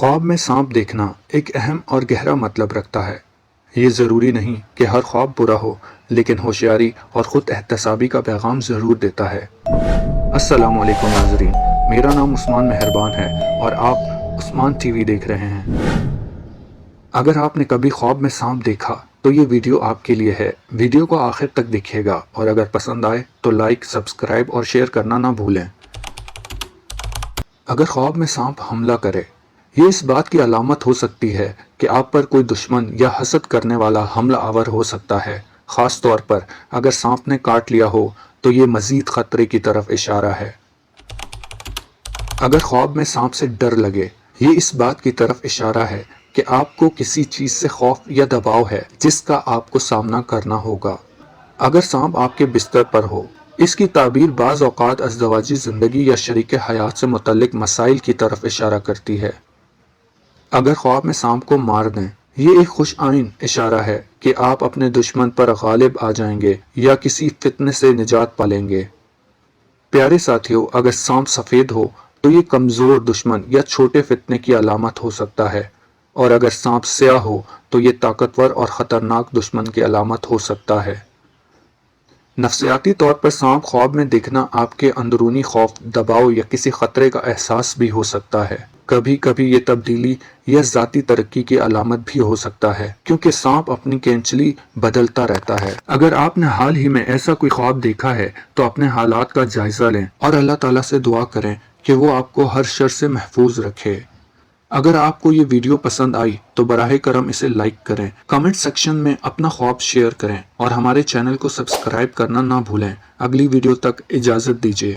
خواب میں سانپ دیکھنا ایک اہم اور گہرا مطلب رکھتا ہے۔ یہ ضروری نہیں کہ ہر خواب برا ہو، لیکن ہوشیاری اور خود احتسابی کا پیغام ضرور دیتا ہے۔ السلام علیکم ناظرین، میرا نام عثمان مہربان ہے اور آپ عثمان ٹی وی دیکھ رہے ہیں۔ اگر آپ نے کبھی خواب میں سانپ دیکھا تو یہ ویڈیو آپ کے لیے ہے۔ ویڈیو کو آخر تک دیکھیے گا اور اگر پسند آئے تو لائک، سبسکرائب اور شیئر کرنا نہ بھولیں۔ اگر خواب میں سانپ حملہ کرے، یہ اس بات کی علامت ہو سکتی ہے کہ آپ پر کوئی دشمن یا حسد کرنے والا حملہ آور ہو سکتا ہے۔ خاص طور پر اگر سانپ نے کاٹ لیا ہو تو یہ مزید خطرے کی طرف اشارہ ہے۔ اگر خواب میں سانپ سے ڈر لگے، یہ اس بات کی طرف اشارہ ہے کہ آپ کو کسی چیز سے خوف یا دباؤ ہے جس کا آپ کو سامنا کرنا ہوگا۔ اگر سانپ آپ کے بستر پر ہو، اس کی تعبیر بعض اوقات ازدواجی زندگی یا شریک حیات سے متعلق مسائل کی طرف اشارہ کرتی ہے۔ اگر خواب میں سانپ کو مار دیں، یہ ایک خوش آئند اشارہ ہے کہ آپ اپنے دشمن پر غالب آ جائیں گے یا کسی فتنے سے نجات پالیں گے۔ پیارے ساتھیوں، اگر سانپ سفید ہو تو یہ کمزور دشمن یا چھوٹے فتنے کی علامت ہو سکتا ہے، اور اگر سانپ سیاہ ہو تو یہ طاقتور اور خطرناک دشمن کی علامت ہو سکتا ہے۔ نفسیاتی طور پر سانپ خواب میں دیکھنا آپ کے اندرونی خوف، دباؤ یا کسی خطرے کا احساس بھی ہو سکتا ہے۔ کبھی کبھی یہ تبدیلی یا ذاتی ترقی کی علامت بھی ہو سکتا ہے، کیونکہ سانپ اپنی کینچلی بدلتا رہتا ہے۔ اگر آپ نے حال ہی میں ایسا کوئی خواب دیکھا ہے تو اپنے حالات کا جائزہ لیں اور اللہ تعالیٰ سے دعا کریں کہ وہ آپ کو ہر شر سے محفوظ رکھے۔ اگر آپ کو یہ ویڈیو پسند آئی تو براہ کرم اسے لائک کریں، کمنٹ سیکشن میں اپنا خواب شیئر کریں اور ہمارے چینل کو سبسکرائب کرنا نہ بھولیں۔ اگلی ویڈیو تک اجازت دیجیے۔